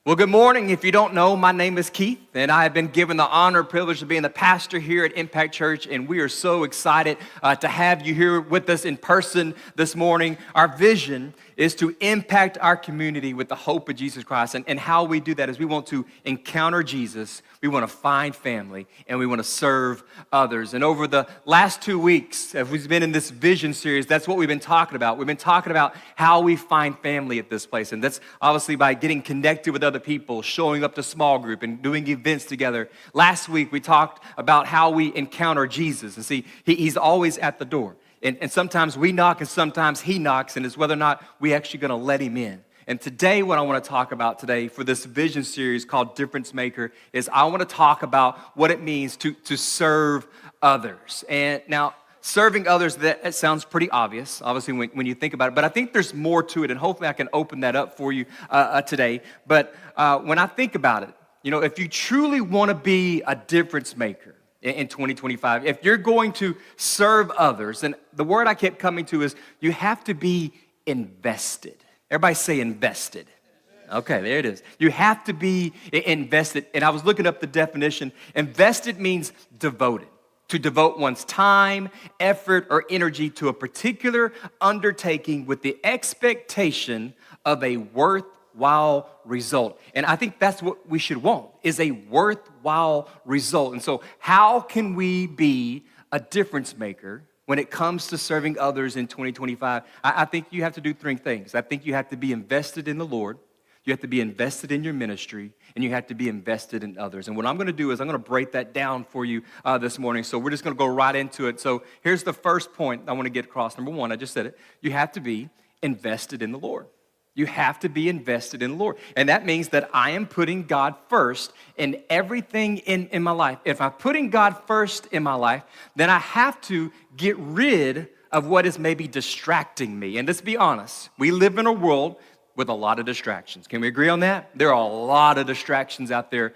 Well, good morning. If you don't know, my name is Keith, and I have been given the honor and privilege of being the pastor here at Impact Church, and we are so excited to have you here with us in person this morning. Our vision is to impact our community with the hope of Jesus Christ, and how we do that is we want to encounter Jesus, we want to find family, and we want to serve others. And over the last 2 weeks, as we've been in this vision series, that's what we've been talking about. We've been talking about how we find family at this place, and that's obviously by getting connected with other people, showing up to small group, and doing events together. Last week, we talked about how we encounter Jesus, and see, he's always at the door. And sometimes we knock and sometimes he knocks, and it's whether or not we actually going to let him in. And today, what I want to talk about today for this vision series called Difference Maker is I want to talk about what it means to serve others. And now, serving others, that sounds pretty obvious, obviously, when you think about it. But I think there's more to it, and hopefully I can open that up for you today. But when I think about it, you know, if you truly want to be a difference maker, in 2025, if you're going to serve others, and the word I kept coming to is you have to be invested. Everybody say invested. Okay, there it is. You have to be invested. And I was looking up the definition. Invested means devoted. To devote one's time, effort, or energy to a particular undertaking with the expectation of a worthwhile result. And I think that's what we should want, is a worthwhile result. And so how can we be a difference maker when it comes to serving others in 2025? I think you have to do three things. I think you have to be invested in the Lord, you have to be invested in your ministry, and you have to be invested in others. And what I'm going to do is I'm going to break that down for you this morning. So we're just going to go right into it. So here's the first point I want to get across. Number one, I just said it. You have to be invested in the Lord. You have to be invested in the Lord. And that means that I am putting God first in everything in my life. If I'm putting God first in my life, then I have to get rid of what is maybe distracting me. And let's be honest, we live in a world with a lot of distractions. Can we agree on that? There are a lot of distractions out there.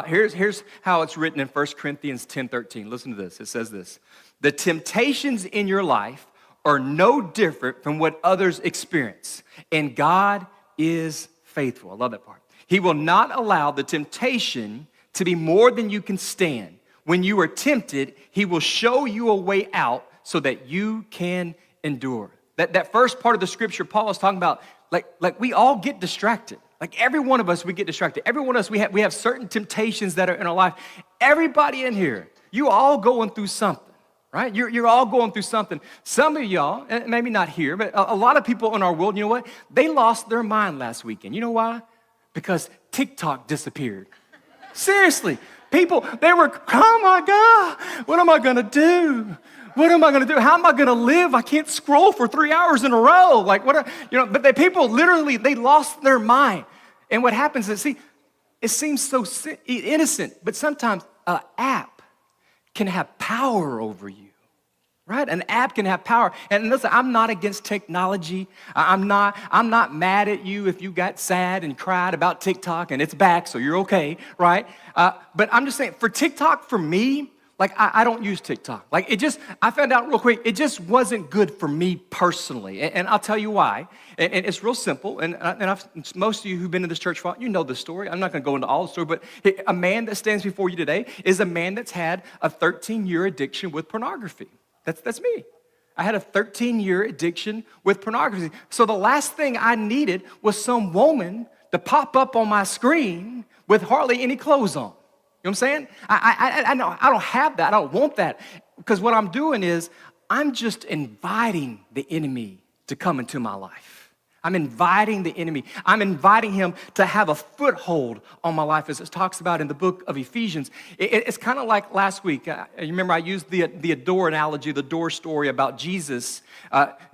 Here's how it's written in 1 Corinthians 10:13. Listen to this. It says this: the temptations in your life are no different from what others experience, and God is faithful. I love that part. He will not allow the temptation to be more than you can stand. When you are tempted, he will show you a way out so that you can endure. That first part of the scripture, Paul is talking about, like we all get distracted. Like every one of us, we get distracted. Every one of us, we have certain temptations that are in our life. Everybody in here, you all going through something. Right? You're all going through something. Some of y'all, maybe not here, but a lot of people in our world, you know what? They lost their mind last weekend. You know why? Because TikTok disappeared. Seriously. People, they were, oh my God, what am I going to do? What am I going to do? How am I going to live? I can't scroll for 3 hours in a row. Like, but the people literally, they lost their mind. And what happens is, see, it seems so innocent, but sometimes an app can have power over you, right? An app can have power. And listen, I'm not against technology. I'm not mad at you if you got sad and cried about TikTok and it's back, so you're okay, right? But I'm just saying, for TikTok, for me, like I don't use TikTok. Like I found out real quick, it just wasn't good for me personally. And I'll tell you why. And it's real simple. And most of you who've been in this church for a while, you know the story. I'm not going to go into all the story, but a man that stands before you today is a man that's had a 13-year addiction with pornography. That's me. I had a 13-year addiction with pornography. So the last thing I needed was some woman to pop up on my screen with hardly any clothes on. You know what I'm saying? I know I don't have that. I don't want that. Because what I'm doing is I'm just inviting the enemy to come into my life. I'm inviting the enemy. I'm inviting him to have a foothold on my life, as it talks about in the book of Ephesians. It's kind of like last week. You remember I used the door analogy, the door story about Jesus.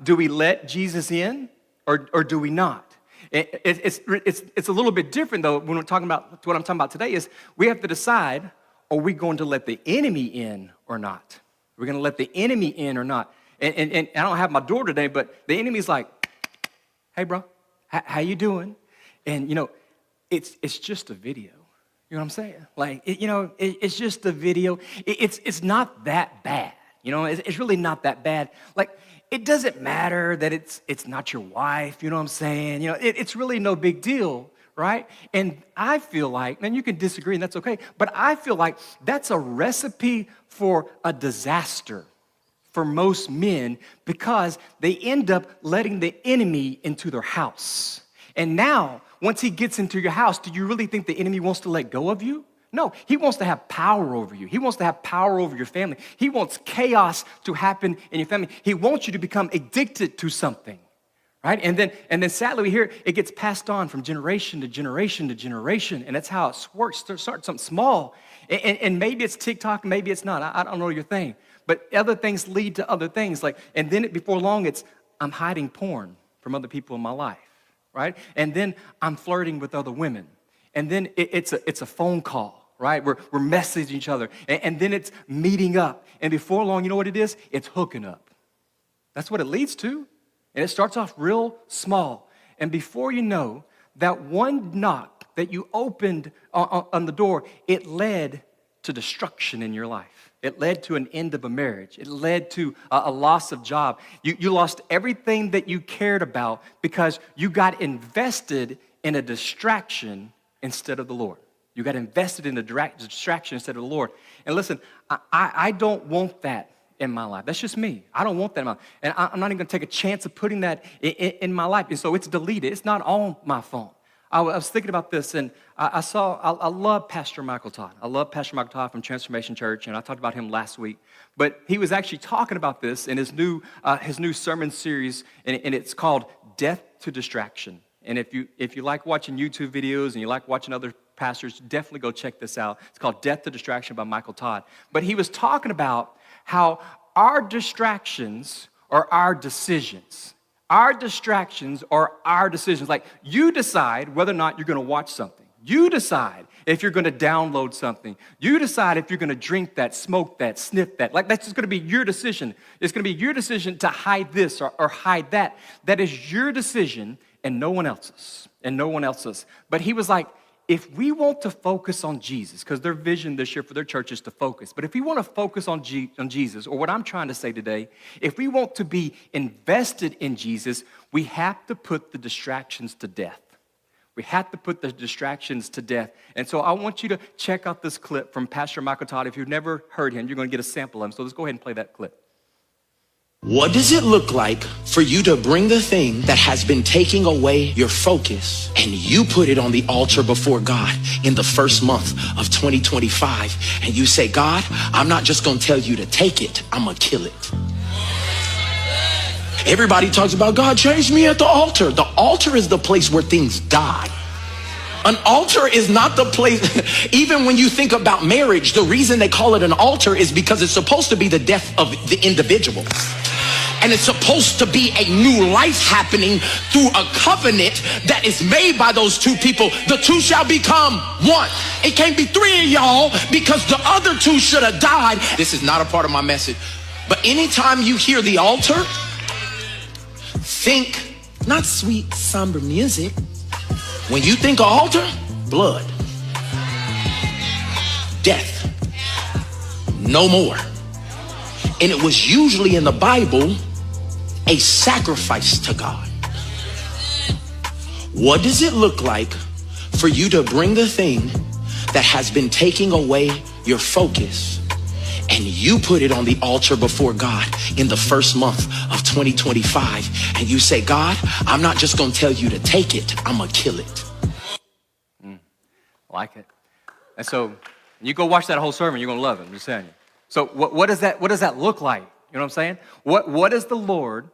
Do we let Jesus in or do we not? It's a little bit different, though, when we're talking about what I'm talking about today is we have to decide, are we going to let the enemy in or not? We're going to let the enemy in or not. And I don't have my door today, but the enemy's like, hey, bro, how you doing? And, you know, it's just a video. You know what I'm saying? Like, it's just a video. It's not that bad. You know, it's really not that bad. Like, it doesn't matter that it's not your wife, you know what I'm saying? You know, it's really no big deal, right? And I feel like, and you can disagree and that's okay, but I feel like that's a recipe for a disaster for most men because they end up letting the enemy into their house. And now, once he gets into your house, do you really think the enemy wants to let go of you? No, he wants to have power over you. He wants to have power over your family. He wants chaos to happen in your family. He wants you to become addicted to something, right? And then sadly, we hear it gets passed on from generation to generation to generation, and that's how it works. Start something small, and maybe it's TikTok, maybe it's not. I don't know your thing, but other things lead to other things. And then before long, I'm hiding porn from other people in my life, right? And then I'm flirting with other women, and then it's a phone call. Right? We're messaging each other. And then it's meeting up. And before long, you know what it is? It's hooking up. That's what it leads to. And it starts off real small. And before you know, that one knock that you opened on the door, it led to destruction in your life. It led to an end of a marriage. It led to a loss of job. You lost everything that you cared about because you got invested in a distraction instead of the Lord. You got invested in the distraction instead of the Lord. And listen, I don't want that in my life. That's just me. I don't want that in my life. And I'm not even going to take a chance of putting that in my life. And so it's deleted. It's not on my phone. I was thinking about this, and I love Pastor Michael Todd. I love Pastor Michael Todd from Transformation Church, and I talked about him last week. But he was actually talking about this in his new sermon series, and it's called Death to Distraction. And if you like watching YouTube videos and you like watching other pastors, definitely go check this out. It's called Death to Distraction by Michael Todd. But he was talking about how our distractions are our decisions. Our distractions are our decisions. Like, you decide whether or not you're going to watch something. You decide if you're going to download something. You decide if you're going to drink that, smoke that, sniff that. Like, that's just going to be your decision. It's going to be your decision to hide this or hide that. That is your decision and no one else's. And no one else's. But he was like, if we want to focus on Jesus, because their vision this year for their church is to focus, but if we want to focus on Jesus, or what I'm trying to say today, if we want to be invested in Jesus, we have to put the distractions to death. We have to put the distractions to death. And so I want you to check out this clip from Pastor Michael Todd. If you've never heard him, you're going to get a sample of him. So let's go ahead and play that clip. What does it look like for you to bring the thing that has been taking away your focus and you put it on the altar before God in the first month of 2025 and you say, God, I'm not just going to tell you to take it, I'm going to kill it. Everybody talks about God changed me at the altar. The altar is the place where things die. An altar is not the place, even when you think about marriage, the reason they call it an altar is because it's supposed to be the death of the individual. And it's supposed to be a new life happening through a covenant that is made by those two people. The two shall become one. It can't be three of y'all because the other two should have died. This is not a part of my message. But anytime you hear the altar, think not sweet, somber music. When you think of altar, blood, death, no more. And it was usually in the Bible a sacrifice to God. What does it look like for you to bring the thing that has been taking away your focus and you put it on the altar before God in the first month of 2025 and you say, God, I'm not just going to tell you to take it, I'm going to kill it. Like it. And so you go watch that whole sermon, you're going to love it. I'm just saying. So what does that look like? You know what I'm saying? What has the Lord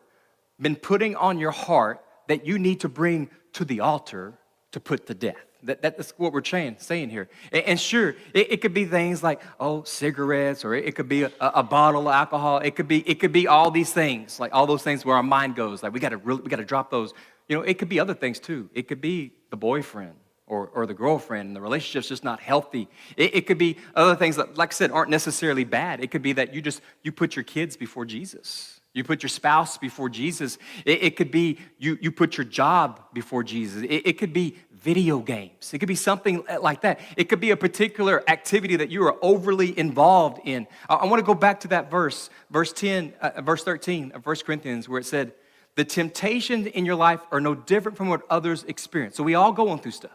been putting on your heart that you need to bring to the altar to put to death? That's what we're saying here. And sure, it could be things like, cigarettes, or it could be a bottle of alcohol. It could be all these things, like all those things where our mind goes, like we got to drop those. You know, it could be other things too. It could be the boyfriend or the girlfriend, and the relationship's just not healthy. It could be other things that, like I said, aren't necessarily bad. It could be that you put your kids before Jesus. You put your spouse before Jesus. It could be you put your job before Jesus. It could be video games. It could be something like that. It could be a particular activity that you are overly involved in. I want to go back to that verse 13 of 1 Corinthians, where it said, the temptations in your life are no different from what others experience. So we all going through stuff.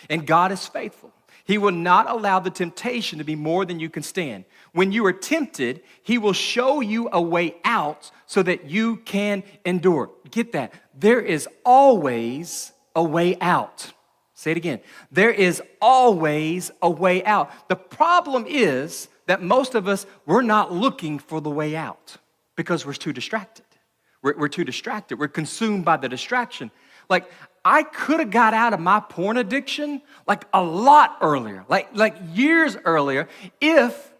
And God is faithful. He will not allow the temptation to be more than you can stand. When you are tempted, he will show you a way out so that you can endure. Get that. There is always a way out. Say it again. There is always a way out. The problem is that most of us, we're not looking for the way out because we're too distracted. We're too distracted. We're consumed by the distraction. Like, I could have got out of my porn addiction like a lot earlier, like years earlier, if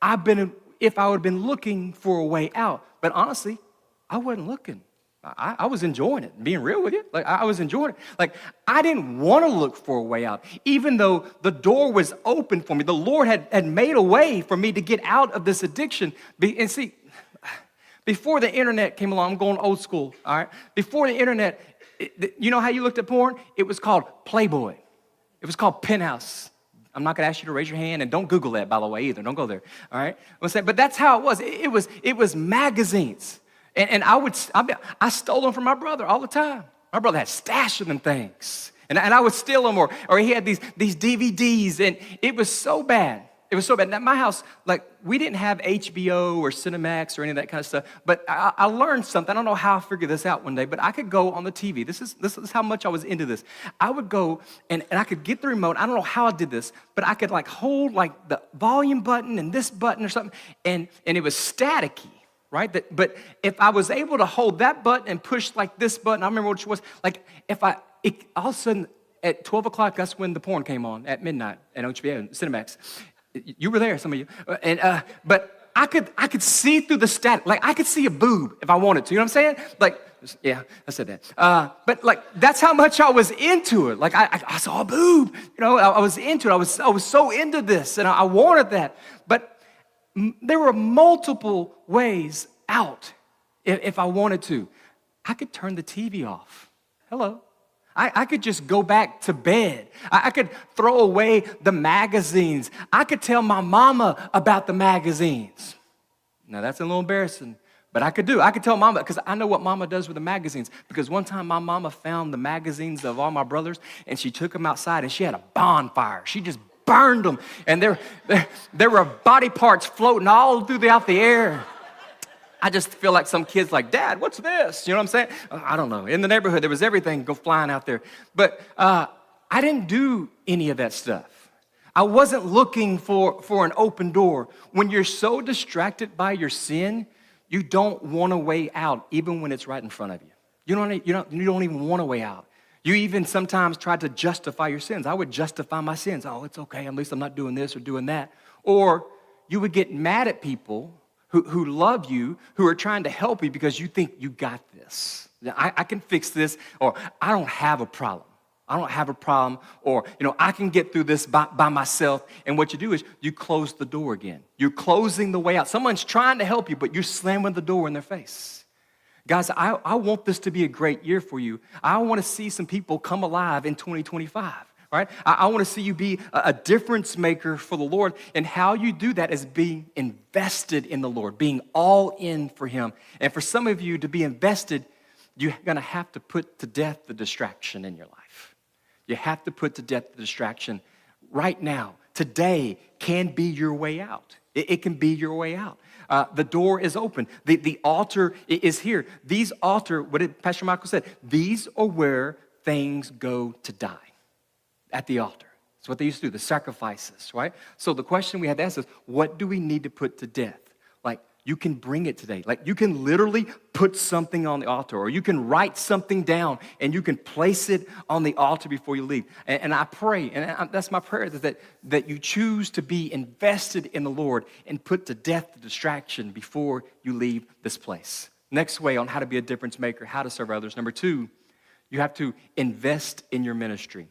I would have been looking for a way out. But honestly, I wasn't looking. I was enjoying it, being real with you. Like, I was enjoying it. Like, I didn't want to look for a way out, even though the door was open for me. The Lord had made a way for me to get out of this addiction. And see, before the internet came along, I'm going old school, all right? Before the internet, you know how you looked at porn? It was called Playboy. It was called Penthouse. I'm not going to ask you to raise your hand, and don't Google that, by the way, either. Don't go there, all right? But that's how it was. It was magazines. And I stole them from my brother all the time. My brother had stash of them things. And I would steal them, or he had these DVDs, and it was so bad. It was so bad. Now, my house, like, we didn't have HBO or Cinemax or any of that kind of stuff, but I learned something. I don't know how I figured this out one day, but I could go on the TV. This is how much I was into this. I would go, and I could get the remote. I don't know how I did this, but I could, like, hold, like, the volume button and this button or something, and it was staticky. Right? But if I was able to hold that button and push like this button, I remember what it was, like all of a sudden at 12 o'clock, that's when the porn came on at midnight at HBO, Cinemax. You were there, some of you. But I could see through the static. Like, I could see a boob if I wanted to. You know what I'm saying? Like, yeah, I said that. But like, that's how much I was into it. Like, I saw a boob. You know, I was into it. I was so into this, and I wanted that. But there were multiple ways out if I wanted to. I could turn the TV off. Hello. I could just go back to bed. I could throw away the magazines. I could tell my mama about the magazines. Now, that's a little embarrassing, but I could tell mama, because I know what mama does with the magazines. Because one time my mama found the magazines of all my brothers, and she took them outside, and she had a bonfire. She just burned them, and there were body parts floating all throughout the air. I just feel like some kid's like, Dad, what's this? You know what I'm saying? I don't know. In the neighborhood, there was everything go flying out there. But I didn't do any of that stuff. I wasn't looking for an open door. When you're so distracted by your sin, you don't want a way out, even when it's right in front of you. You don't even want a way out. You even sometimes try to justify your sins. I would justify my sins. Oh, it's okay. At least I'm not doing this or doing that. Or you would get mad at people who love you, who are trying to help you because you think you got this. I can fix this, or I don't have a problem. I don't have a problem, or, I can get through this by myself. And what you do is you close the door again. You're closing the way out. Someone's trying to help you, but you're slamming the door in their face. Guys, I want this to be a great year for you. I want to see some people come alive in 2025, right? I want to see you be a difference maker for the Lord, and how you do that is being invested in the Lord, being all in for Him. And for some of you to be invested, you're going to have to put to death the distraction in your life. You have to put to death the distraction right now. Today can be your way out. It can be your way out. The door is open. The altar is here. These altar, what did Pastor Michael said? These are where things go to die, at the altar. That's what they used to do, the sacrifices, right? So the question we have to ask is, what do we need to put to death? Like, you can bring it today. Like, you can literally put something on the altar, or you can write something down and you can place it on the altar before you leave. And I pray, and that's my prayer, that you choose to be invested in the Lord and put to death the distraction before you leave this place. Next way on how to be a difference maker, how to serve others. Number 2, you have to invest in your ministry.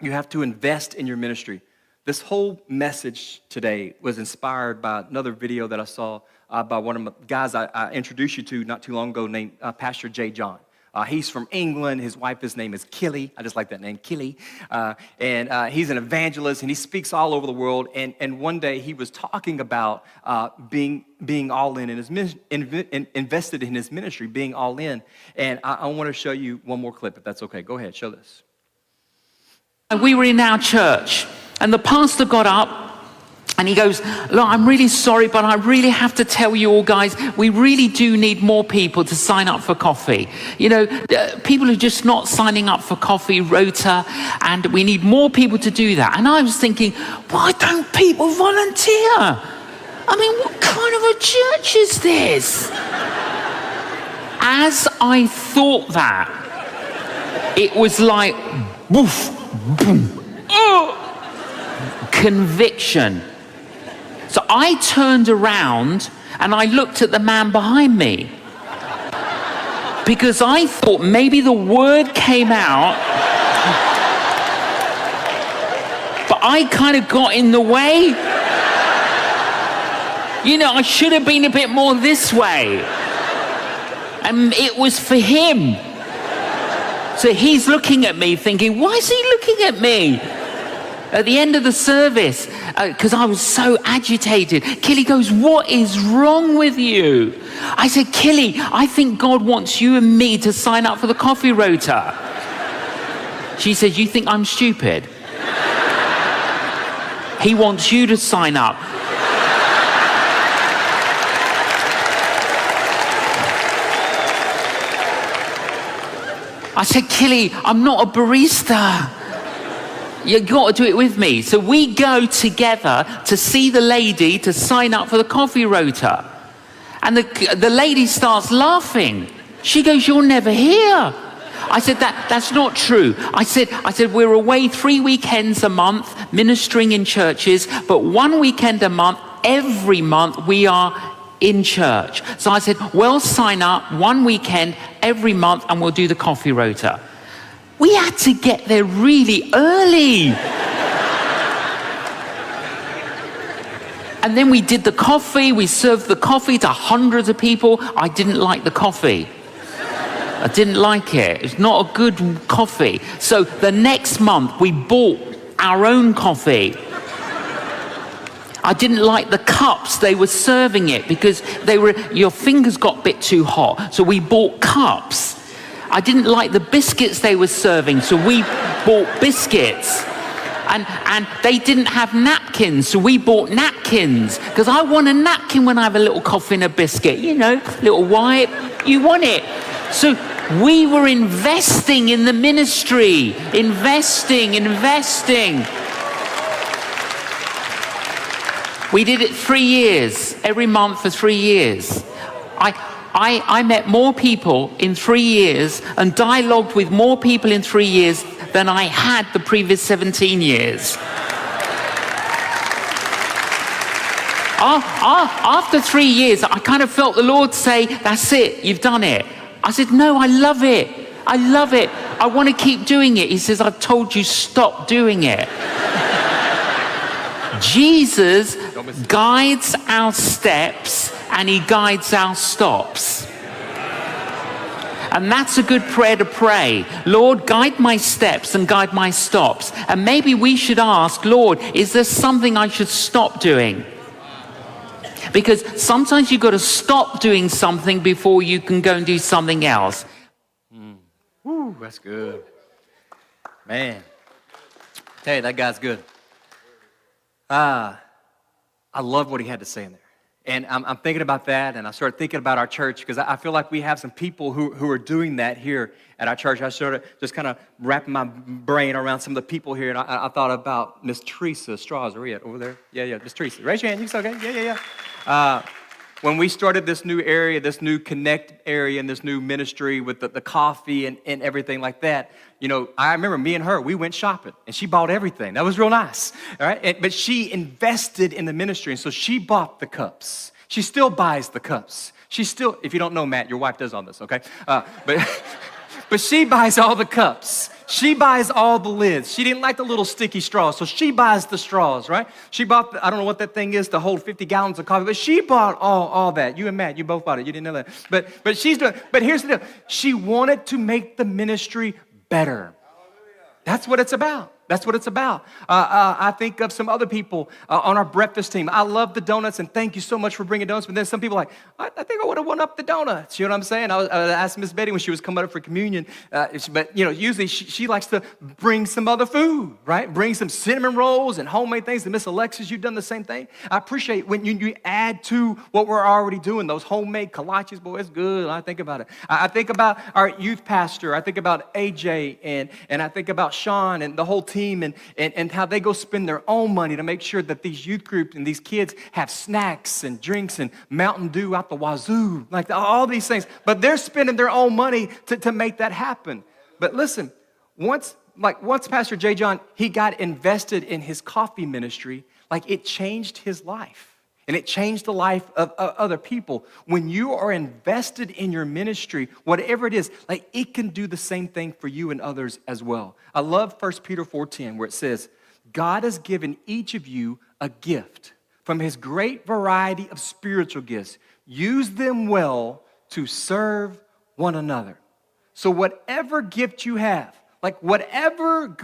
You have to invest in your ministry. This whole message today was inspired by another video that I saw by one of the guys I introduced you to not too long ago named Pastor J. John. He's from England. His wife's name is Killy. I just like that name, Killy. And he's an evangelist, and he speaks all over the world. And one day he was talking about being all in his invested in his ministry, being all in. And I want to show you one more clip, if that's okay. Go ahead, show this. We were in our church, and the pastor got up and he goes, look, I'm really sorry, but I really have to tell you all, guys, we really do need more people to sign up for coffee. You know, people are just not signing up for coffee rota, and we need more people to do that. And I was thinking, why don't people volunteer? I mean, what kind of a church is this? As I thought that, it was like, woof, boom, conviction. So I turned around and I looked at the man behind me, because I thought maybe the word came out, but I kind of got in the way. You know, I should have been a bit more this way. And it was for him. So he's looking at me thinking, why is he looking at me? At the end of the service, because I was so agitated, Killy goes, what is wrong with you? I said, Killy, I think God wants you and me to sign up for the coffee rota. She said, you think I'm stupid? He wants you to sign up. I said, Killy, I'm not a barista. You've got to do it with me. So we go together to see the lady to sign up for the coffee rota. And the lady starts laughing. She goes, you're never here. I said, that's not true. I said, we're away 3 weekends a month, ministering in churches, but 1 weekend a month, every month we are in church. So I said, well, sign up 1 weekend every month and we'll do the coffee rota. We had to get there really early. And then we did the coffee. We served the coffee to hundreds of people. I didn't like the coffee. I didn't like it. It's not a good coffee. So the next month we bought our own coffee. I didn't like the cups they were serving it, because your fingers got a bit too hot. So we bought cups. I didn't like the biscuits they were serving, so we bought biscuits. And they didn't have napkins, so we bought napkins. Because I want a napkin when I have a little coffee and a biscuit. You know, little wipe, you want it. So we were investing in the ministry. Investing. We did it 3 years, every month for 3 years. I met more people in 3 years and dialogued with more people in 3 years than I had the previous 17 years. After 3 years, I kind of felt the Lord say, that's it, you've done it. I said, no, I love it. I want to keep doing it. He says, I've told you, stop doing it. Jesus guides our steps and he guides our stops. And that's a good prayer to pray. Lord, guide my steps and guide my stops. And maybe we should ask, Lord, is there something I should stop doing? Because sometimes you've got to stop doing something before you can go and do something else. Woo, that's good. Man, hey, that guy's good. I love what he had to say in there. And I'm thinking about that, and I started thinking about our church, because I feel like we have some people who are doing that here at our church. I started just kind of wrapping my brain around some of the people here, and I thought about Miss Teresa Strauss. Are we at over there? Yeah, Miss Teresa. Raise your hand. You say okay? Yeah. When we started this new area, this new connect area, and this new ministry with the coffee and everything like that, you know, I remember me and her, we went shopping, and she bought everything. That was real nice, all right? But she invested in the ministry, and so she bought the cups. She still buys the cups. She still, if you don't know, Matt, your wife does all this, okay? But she buys all the cups. She buys all the lids. She didn't like the little sticky straws, so she buys the straws, right? She bought, I don't know what that thing is to hold 50 gallons of coffee, but she bought all that. You and Matt, you both bought it. You didn't know that. But she's doing, but here's the deal. She wanted to make the ministry better. That's what it's about. That's what it's about. I think of some other people on our breakfast team. I love the donuts, and thank you so much for bringing donuts. But then some people are like, I think I would have won up the donuts. You know what I'm saying? I asked Miss Betty when she was coming up for communion, but usually she likes to bring some other food, right? Bring some cinnamon rolls and homemade things. And Miss Alexis, you've done the same thing. I appreciate when you add to what we're already doing. Those homemade kolaches, boy, it's good. I think about it. I think about our youth pastor. I think about AJ and I think about Sean and the whole team and how they go spend their own money to make sure that these youth groups and these kids have snacks and drinks and Mountain Dew out the wazoo, like all these things. But they're spending their own money to make that happen. But listen, once Pastor J. John, he got invested in his coffee ministry, like it changed his life. And it changed the life of other people. When you are invested in your ministry, whatever it is, like it can do the same thing for you and others as well. I love 1 Peter 4:10 where it says, God has given each of you a gift from his great variety of spiritual gifts. Use them well to serve one another. So whatever gift you have, like whatever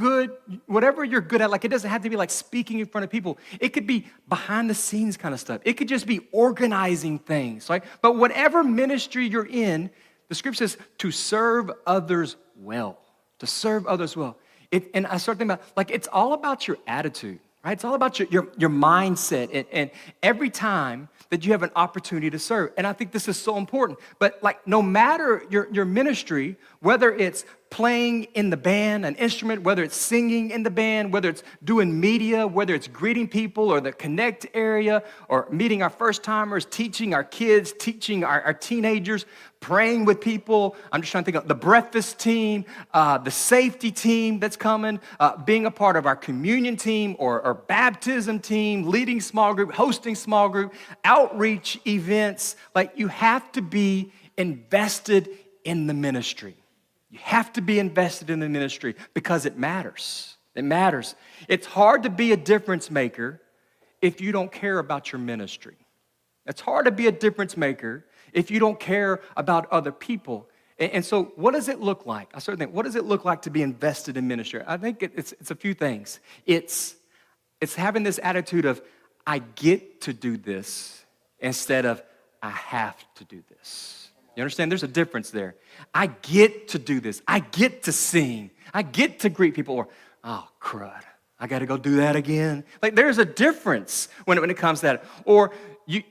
you're good at, like it doesn't have to be like speaking in front of people. It could be behind the scenes kind of stuff. It could just be organizing things, right? But whatever ministry you're in, the scripture says to serve others well, to serve others well. And I start thinking about, like, it's all about your attitude, right? It's all about your mindset and every time that you have an opportunity to serve. And I think this is so important. But like, no matter your ministry, whether it's playing in the band, an instrument, whether it's singing in the band, whether it's doing media, whether it's greeting people or the connect area or meeting our first timers, teaching our kids, teaching our teenagers, praying with people. I'm just trying to think of the breakfast team, the safety team that's coming, being a part of our communion team or baptism team, leading small group, hosting small group, outreach events. Like you have to be invested in the ministry. You have to be invested in the ministry because it matters. It matters. It's hard to be a difference maker if you don't care about your ministry. It's hard to be a difference maker if you don't care about other people. And so what does it look like? I certainly think, what does it look like to be invested in ministry? I think it's a few things. It's having this attitude of, I get to do this instead of, I have to do this. You understand? There's a difference there. I get to do this. I get to sing. I get to greet people. Or, oh, crud, I got to go do that again. Like, there's a difference when it comes to that. Or you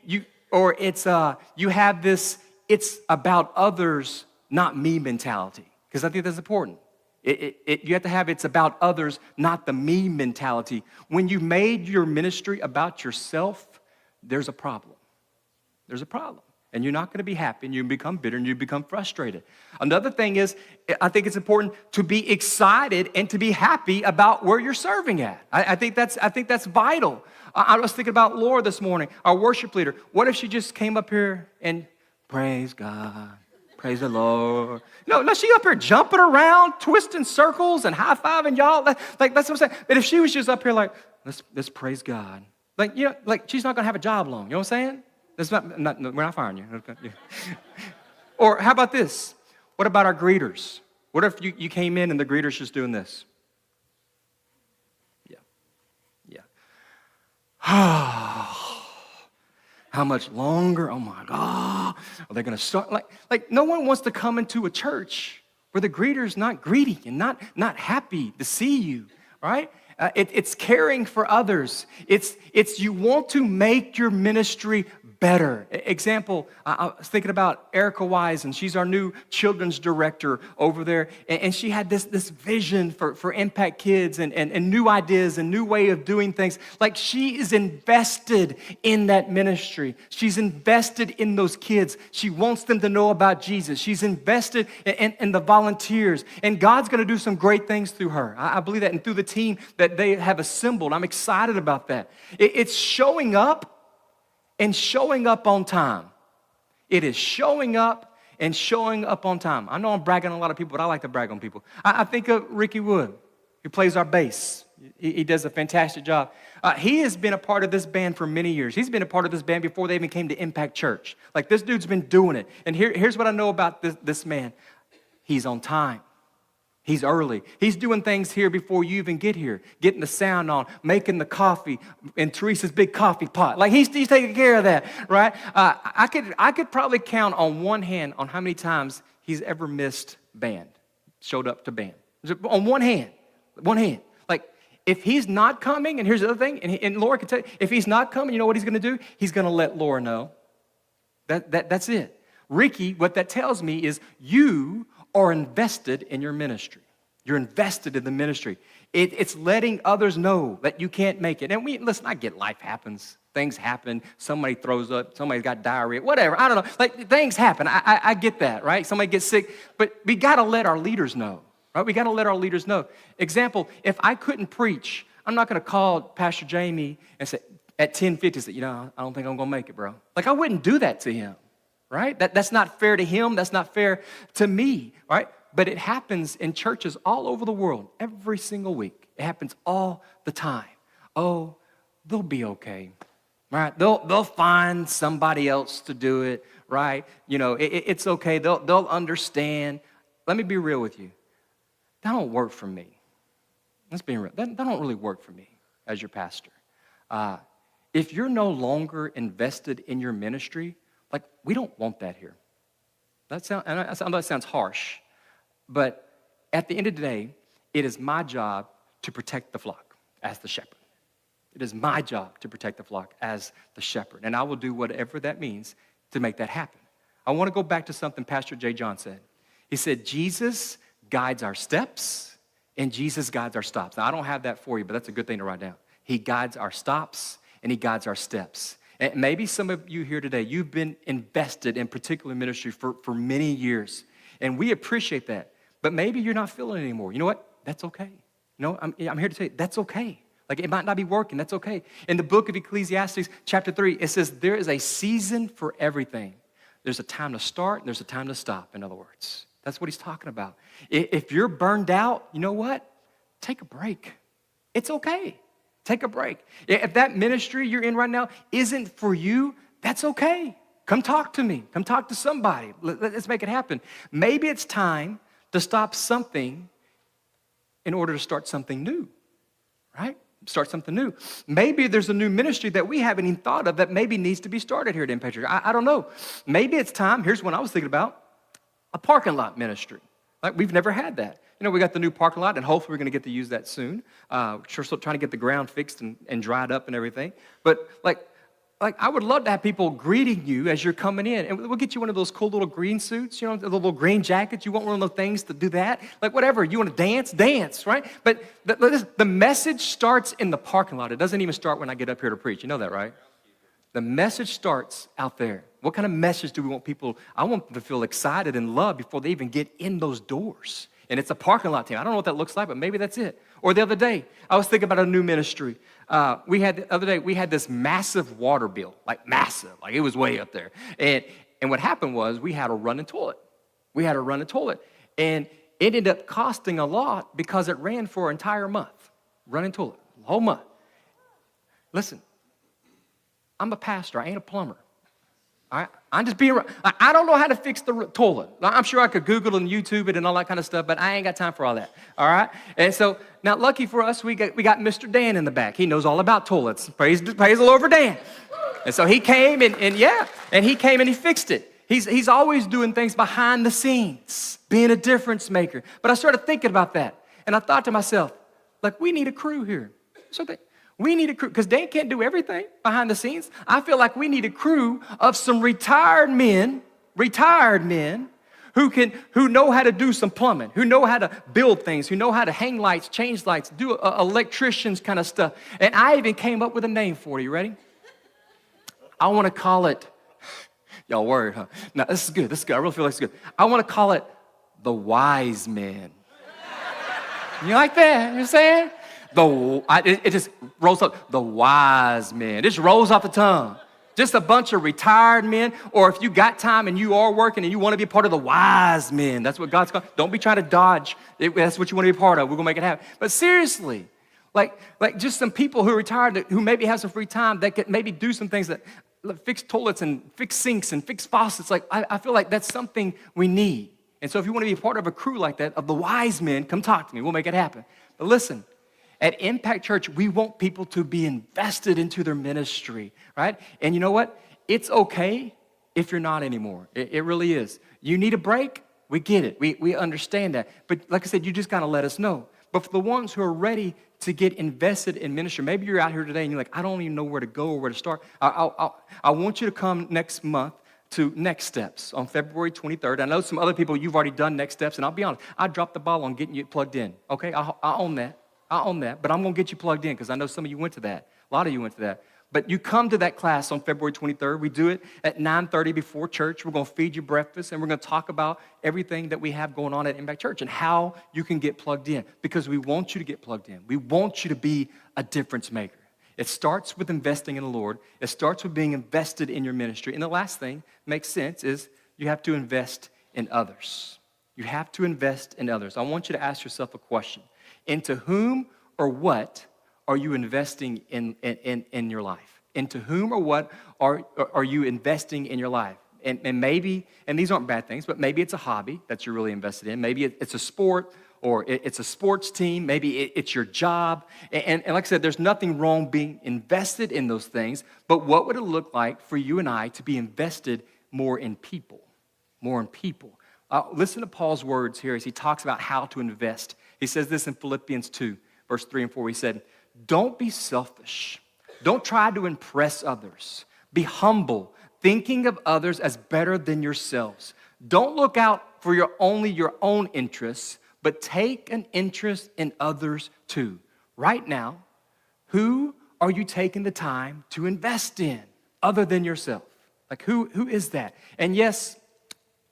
have this, it's about others, not me mentality. Because I think that's important. You have to have it's about others, not the me mentality. When you made your ministry about yourself, there's a problem. There's a problem. And you're not going to be happy, and you become bitter, and you become frustrated. Another thing is, I think it's important to be excited and to be happy about where you're serving at. I think that's vital. I was thinking about Laura this morning, our worship leader. What if she just came up here and praise God, praise the Lord? No, she up here jumping around, twisting circles and high-fiving y'all. That's what I'm saying. But if she was just up here like, let's praise God. Like she's not going to have a job long. You know what I'm saying? We're not firing you. Okay. Or how about this? What about our greeters? What if you came in and the greeter's just doing this? Yeah. How much longer? Oh my God. Are they going to start? Like no one wants to come into a church where the greeter's not greeting and not happy to see you, right? It's caring for others. It's you want to make your ministry better. Example, I was thinking about Erica Wise, and she's our new children's director over there, and she had this vision for Impact Kids and new ideas and new way of doing things. Like she is invested in that ministry. She's invested in those kids. She wants them to know about Jesus. She's invested in the volunteers, and God's going to do some great things through her. I believe that, and through the team that they have assembled. I'm excited about that. It's showing up and showing up on time. It is showing up and showing up on time. I know I'm bragging on a lot of people, but I like to brag on people. I think of Ricky Wood, who plays our bass. He does a fantastic job. He has been a part of this band for many years. He's been a part of this band before they even came to Impact Church. Like, this dude's been doing it. And here's what I know about this man. He's on time. He's early. He's doing things here before you even get here, getting the sound on, making the coffee in Teresa's big coffee pot. Like he's taking care of that, right? I could probably count on one hand on how many times he's ever missed band, showed up to band. On one hand. Like if he's not coming, and here's the other thing, and Laura can tell you, if he's not coming, you know what he's going to do? He's going to let Laura know. That's it. Ricky, what that tells me is you are invested in your ministry. You're invested in the ministry. It's letting others know that you can't make it. And listen, I get life happens. Things happen. Somebody throws up. Somebody's got diarrhea. Whatever. I don't know. Like things happen. I get that, right? Somebody gets sick. But we got to let our leaders know, right? We got to let our leaders know. Example, if I couldn't preach, I'm not going to call Pastor Jamie and say, at 10:50, say, I don't think I'm going to make it, bro. Like I wouldn't do that to him. Right? That's not fair to him. That's not fair to me, right? But it happens in churches all over the world every single week. It happens all the time. Oh, they'll be okay, right? They'll find somebody else to do it, right? It's okay. They'll understand. Let me be real with you. That don't work for me. Let's be real. That don't really work for me as your pastor. If you're no longer invested in your ministry, like, we don't want that here. I know that sounds harsh, but at the end of the day, it is my job to protect the flock as the shepherd. It is my job to protect the flock as the shepherd, and I will do whatever that means to make that happen. I want to go back to something Pastor J. John said. He said, Jesus guides our steps, and Jesus guides our stops. Now, I don't have that for you, but that's a good thing to write down. He guides our stops, and he guides our steps. And maybe some of you here today, you've been invested in particular ministry for many years. And we appreciate that. But maybe you're not feeling it anymore. You know what? That's okay. I'm here to tell you, that's okay. Like it might not be working. That's okay. In the book of Ecclesiastes, chapter 3, it says there is a season for everything. There's a time to start and there's a time to stop, in other words. That's what he's talking about. If you're burned out, you know what? Take a break. It's okay. Take a break. If that ministry you're in right now isn't for you, that's okay. Come talk to me. Come talk to somebody. Let's make it happen. Maybe it's time to stop something in order to start something new, right? Start something new. Maybe there's a new ministry that we haven't even thought of that maybe needs to be started here at Impact Church. I don't know. Maybe it's time, here's what I was thinking about, a parking lot ministry. Like we've never had that. We got the new parking lot, and hopefully we're going to get to use that soon. We're still trying to get the ground fixed and dried up and everything. But like I would love to have people greeting you as you're coming in. And we'll get you one of those cool little green suits, the little green jackets. You want one of those things to do that? Like whatever. You want to dance, right? But the message starts in the parking lot. It doesn't even start when I get up here to preach. You know that, right? The message starts out there. What kind of message do we want people? I want them to feel excited and loved before they even get in those doors. And it's a parking lot team. I don't know what that looks like, but maybe that's it. Or the other day, I was thinking about a new ministry. We had this massive water bill, like massive, like it was way up there. And what happened was we had a running toilet. And it ended up costing a lot because it ran for an entire month. Running toilet, the whole month. Listen, I'm a pastor. I ain't a plumber. All right? I'm just being, I don't know how to fix the toilet. I'm sure I could Google and YouTube it and all that kind of stuff, but I ain't got time for all that. All right? And so, now lucky for us, we got Mr. Dan in the back. He knows all about toilets. Praise the Lord for Dan. And so he came and he came and he fixed it. He's always doing things behind the scenes, being a difference maker. But I started thinking about that. And I thought to myself, like, we need a crew here. We need a crew, because Dan can't do everything behind the scenes. I feel like we need a crew of some retired men who know how to do some plumbing, who know how to build things, who know how to hang lights, change lights, do electricians kind of stuff. And I even came up with a name for it. You ready? I want to call it, y'all worried, huh? No, this is good. I really feel like it's good. I want to call it the Wise Men. You like that? You know what I'm saying? It just rolls up. The Wise Men. It just rolls off the tongue. Just a bunch of retired men, or if you got time and you are working and you want to be a part of the Wise Men, that's what God's called. Don't be trying to dodge. That's what you want to be a part of. We're going to make it happen. But seriously, like just some people who are retired who maybe have some free time that could maybe do some things that fix toilets and fix sinks and fix faucets. Like I feel like that's something we need. And so if you want to be a part of a crew like that, of the wise men, come talk to me. We'll make it happen. But listen, at Impact Church, we want people to be invested into their ministry, right? And you know what? It's okay if you're not anymore. It really is. You need a break? We get it. We understand that. But like I said, you just got to let us know. But for the ones who are ready to get invested in ministry, maybe you're out here today and you're like, I don't even know where to go or where to start. I want you to come next month to Next Steps on February 23rd. I know some other people, you've already done Next Steps, and I'll be honest, I dropped the ball on getting you plugged in, okay? I own that. I own that, but I'm going to get you plugged in because I know some of you went to that. A lot of you went to that. But you come to that class on February 23rd. We do it at 9:30 before church. We're going to feed you breakfast, and we're going to talk about everything that we have going on at Impact Church and how you can get plugged in, because we want you to get plugged in. We want you to be a difference maker. It starts with investing in the Lord. It starts with being invested in your ministry. And the last thing, makes sense, is you have to invest in others. You have to invest in others. I want you to ask yourself a question. Into whom or what are you investing in your life? Into whom or what are you investing in your life? And maybe, and these aren't bad things, but maybe it's a hobby that you're really invested in. Maybe it's a sport, or it's a sports team. Maybe it's your job. And like I said, there's nothing wrong being invested in those things, but what would it look like for you and I to be invested more in people? More in people. Listen to Paul's words here as he talks about how to invest. He says this in Philippians 2, verse 3 and 4. He said, don't be selfish. Don't try to impress others. Be humble, thinking of others as better than yourselves. Don't look out for only your own interests, but take an interest in others too. Right now, who are you taking the time to invest in other than yourself? Like who is that? And yes,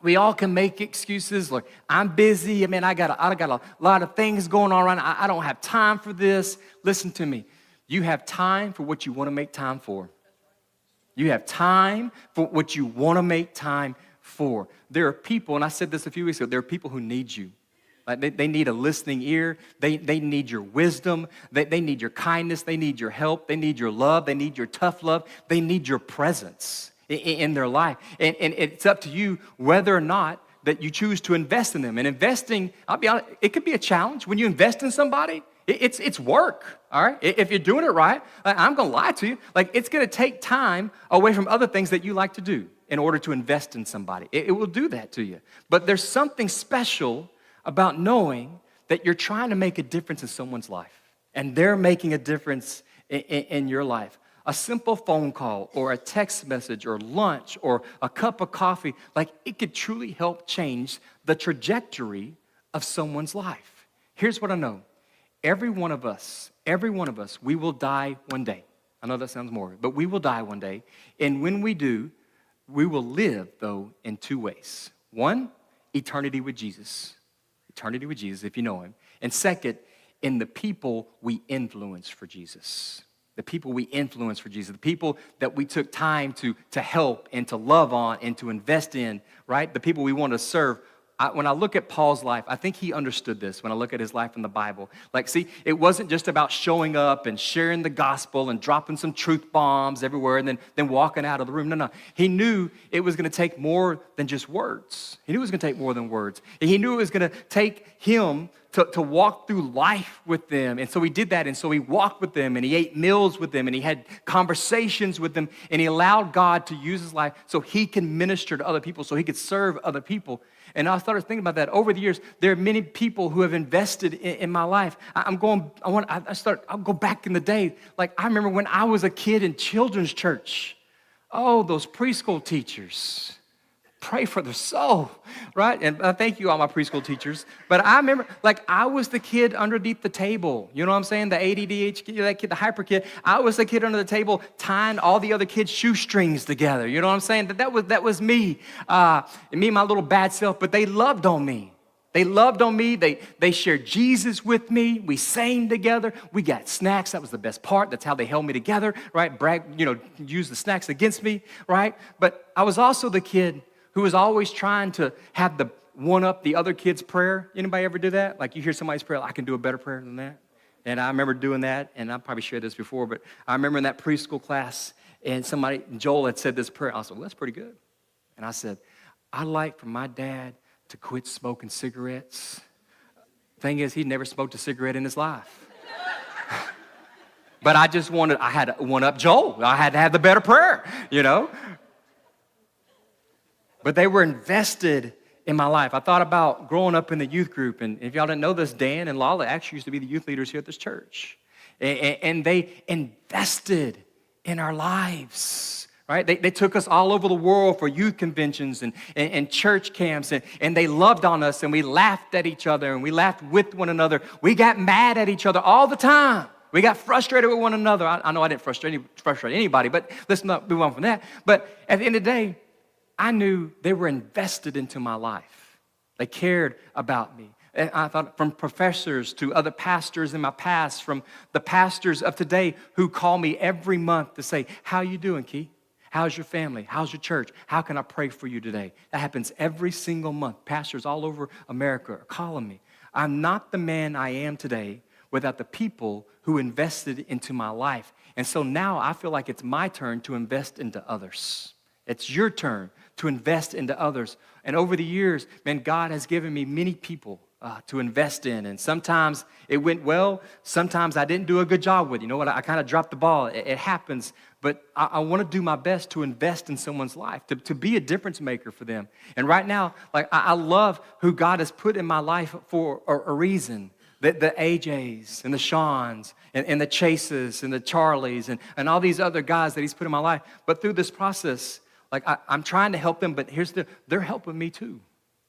we all can make excuses like, I'm busy. I mean, I got a lot of things going on right now. I don't have time for this. Listen to me. You have time for what you want to make time for. You have time for what you want to make time for. There are people, and I said this a few weeks ago, there are people who need you. Like they need a listening ear. They need your wisdom. They need your kindness. They need your help. They need your love. They need your tough love. They need your presence in their life. And it's up to you whether or not that you choose to invest in them. And investing, I'll be honest, it could be a challenge. When you invest in somebody, it's work, all right? If you're doing it right, I'm going to lie to you. Like, it's going to take time away from other things that you like to do in order to invest in somebody. It will do that to you. But there's something special about knowing that you're trying to make a difference in someone's life, and they're making a difference in your life. A simple phone call or a text message or lunch or a cup of coffee, like it could truly help change the trajectory of someone's life. Here's what I know. Every one of us, we will die one day. I know that sounds morbid, but we will die one day. And when we do, we will live, though, in two ways. One, eternity with Jesus. Eternity with Jesus, if you know him. And second, in the people we influence for Jesus. The people we influence for Jesus, the people that we took time to help and to love on and to invest in, right? The people we want to serve. When I look at Paul's life, I think he understood this when I look at his life in the Bible. Like, see, it wasn't just about showing up and sharing the gospel and dropping some truth bombs everywhere and then walking out of the room. No. He knew it was going to take more than just words. He knew it was going to take more than words. He knew it was going to take him to walk through life with them. And so he did that. And so he walked with them, and he ate meals with them, and he had conversations with them, and he allowed God to use his life so he can minister to other people, so he could serve other people. And I started thinking about that. Over the years, there are many people who have invested in my life. I'll go back in the day. Like, I remember when I was a kid in children's church. Oh, those preschool teachers. Pray for their soul, right? And thank you, all my preschool teachers. But I remember, like, I was the kid underneath the table. You know what I'm saying? The ADD kid, that kid, the hyper kid. I was the kid under the table tying all the other kids' shoestrings together. You know what I'm saying? That was me. And me and my little bad self, but they loved on me. They loved on me. They shared Jesus with me. We sang together. We got snacks. That was the best part. That's how they held me together, right? Use the snacks against me, right? But I was also the kid who was always trying to have the one-up the other kid's prayer. Anybody ever do that? Like, you hear somebody's prayer, I can do a better prayer than that. And I remember doing that, and I probably shared this before, but I remember in that preschool class, and Joel had said this prayer. I was like, well, that's pretty good. And I said, I'd like for my dad to quit smoking cigarettes. Thing is, he'd never smoked a cigarette in his life. But I had to one-up Joel. I had to have the better prayer, you know. But they were invested in my life. I thought about growing up in the youth group, and if y'all didn't know this, Dan and Lala actually used to be the youth leaders here at this church. And they invested in our lives, right? They took us all over the world for youth conventions and church camps, and they loved on us, and we laughed at each other, and we laughed with one another. We got mad at each other all the time. We got frustrated with one another. I know I didn't frustrate anybody, but let's not move on from that. But at the end of the day, I knew they were invested into my life. They cared about me. And I thought, from professors to other pastors in my past, from the pastors of today who call me every month to say, how you doing, Keith? How's your family? How's your church? How can I pray for you today? That happens every single month. Pastors all over America are calling me. I'm not the man I am today without the people who invested into my life. And so now I feel like it's my turn to invest into others. It's your turn to invest into others. And over the years, man, God has given me many people to invest in. And sometimes it went well. Sometimes I didn't do a good job with it. You know what? I kind of dropped the ball. It happens. But I want to do my best to invest in someone's life, to be a difference maker for them. And right now, like I love who God has put in my life for a reason. The AJs and the Seans and the Chases and the Charlies and all these other guys that he's put in my life. But through this process, like I'm trying to help them, but they're helping me too.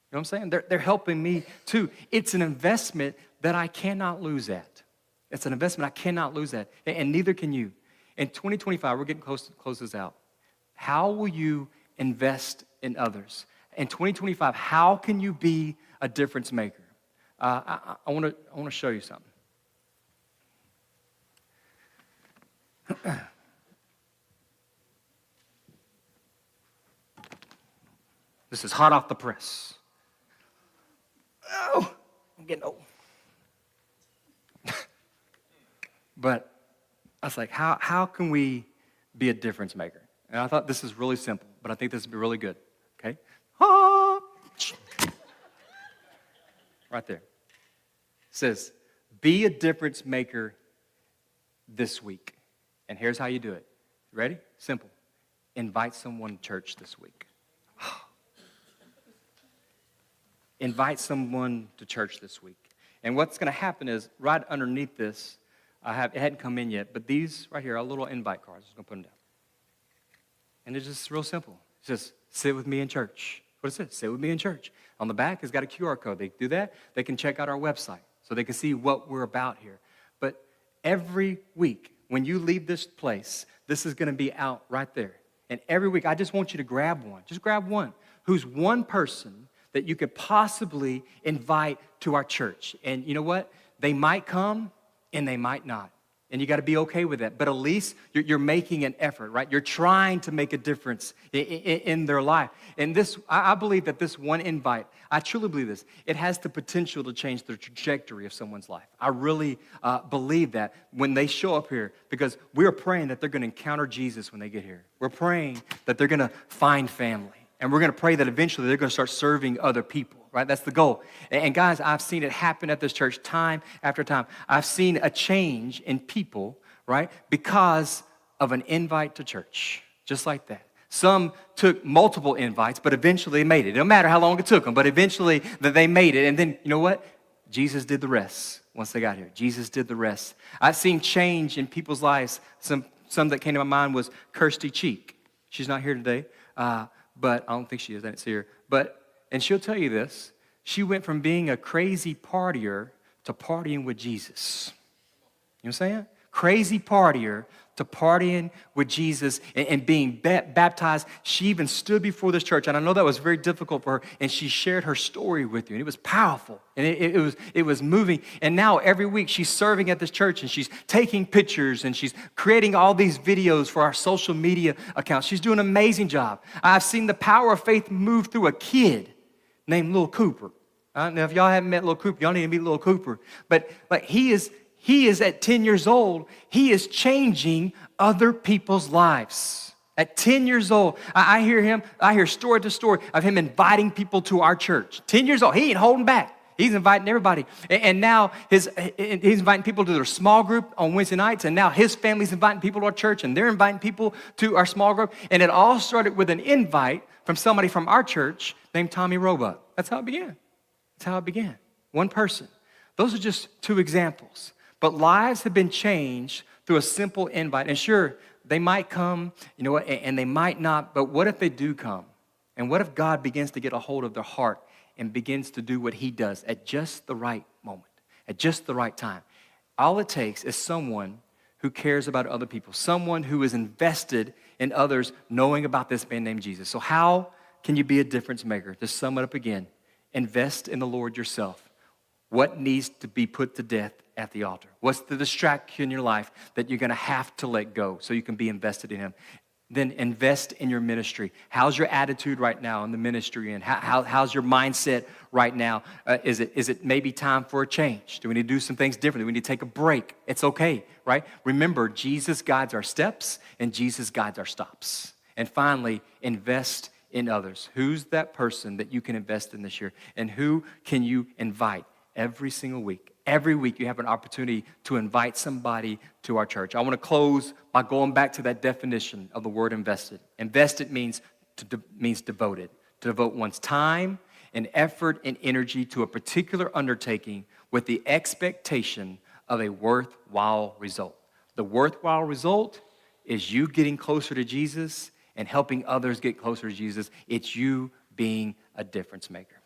You know what I'm saying? They're helping me too. It's an investment that I cannot lose at. It's an investment I cannot lose at, and neither can you. In 2025, we're getting close to close this out. How will you invest in others? In 2025, how can you be a difference maker? I want to show you something. This is hot off the press. Oh, I'm getting old. But I was like, how can we be a difference maker? And I thought this is really simple, but I think this would be really good. Okay? Right there. It says, be a difference maker this week. And here's how you do it. Ready? Simple. Invite someone to church this week. Invite someone to church this week. And what's going to happen is, right underneath this, it hadn't come in yet, but these right here are little invite cards. I'm just going to put them down. And it's just real simple. It's just, sit with me in church. What is it? Sit with me in church. On the back, it's got a QR code. They do that, they can check out our website so they can see what we're about here. But every week, when you leave this place, this is going to be out right there. And every week, I just want you to grab one. Just grab one. Who's one person that you could possibly invite to our church. And you know what? They might come and they might not. And you got to be okay with that. But at least you're making an effort, right? You're trying to make a difference in their life. And this, I believe that this one invite, I truly believe this, it has the potential to change the trajectory of someone's life. I really believe that when they show up here, because we're praying that they're going to encounter Jesus when they get here. We're praying that they're going to find family. And we're going to pray that eventually they're going to start serving other people, right? That's the goal. And guys, I've seen it happen at this church time after time. I've seen a change in people, right, because of an invite to church, just like that. Some took multiple invites, but eventually they made it. It don't matter how long it took them, but eventually they made it. And then, you know what? Jesus did the rest once they got here. Jesus did the rest. I've seen change in people's lives. Some that came to my mind was Kirsty Cheek. She's not here today. But I don't think she is. I didn't see her. And she'll tell you this. She went from being a crazy partier to partying with Jesus. You know what I'm saying? Crazy partier to partying with Jesus and being baptized. She even stood before this church, and I know that was very difficult for her, and she shared her story with you, and it was powerful, and it was moving. And now every week she's serving at this church, and she's taking pictures, and she's creating all these videos for our social media accounts. She's doing an amazing job. I've seen the power of faith move through a kid named Lil Cooper. Now, if y'all haven't met Lil Cooper, y'all need to meet Lil Cooper. But he is at 10 years old, he is changing other people's lives. At 10 years old, I hear story to story of him inviting people to our church. 10 years old, he ain't holding back. He's inviting everybody. And now he's inviting people to their small group on Wednesday nights. And now his family's inviting people to our church. And they're inviting people to our small group. And it all started with an invite from somebody from our church named Tommy Roebuck. That's how it began. That's how it began. One person. Those are just two examples. But lives have been changed through a simple invite. And sure, they might come, and they might not. But what if they do come? And what if God begins to get a hold of their heart and begins to do what he does at just the right moment, at just the right time? All it takes is someone who cares about other people, someone who is invested in others knowing about this man named Jesus. So how can you be a difference maker? To sum it up again, invest in the Lord yourself. What needs to be put to death at the altar? What's the distraction in your life that you're going to have to let go so you can be invested in him? Then invest in your ministry. How's your attitude right now in the ministry? And how's your mindset right now? Is it maybe time for a change? Do we need to do some things differently? Do we need to take a break? It's okay, right? Remember, Jesus guides our steps and Jesus guides our stops. And finally, invest in others. Who's that person that you can invest in this year? And who can you invite every single week? Every week you have an opportunity to invite somebody to our church. I want to close by going back to that definition of the word invested. Invested means devoted. To devote one's time and effort and energy to a particular undertaking with the expectation of a worthwhile result. The worthwhile result is you getting closer to Jesus and helping others get closer to Jesus. It's you being a difference maker.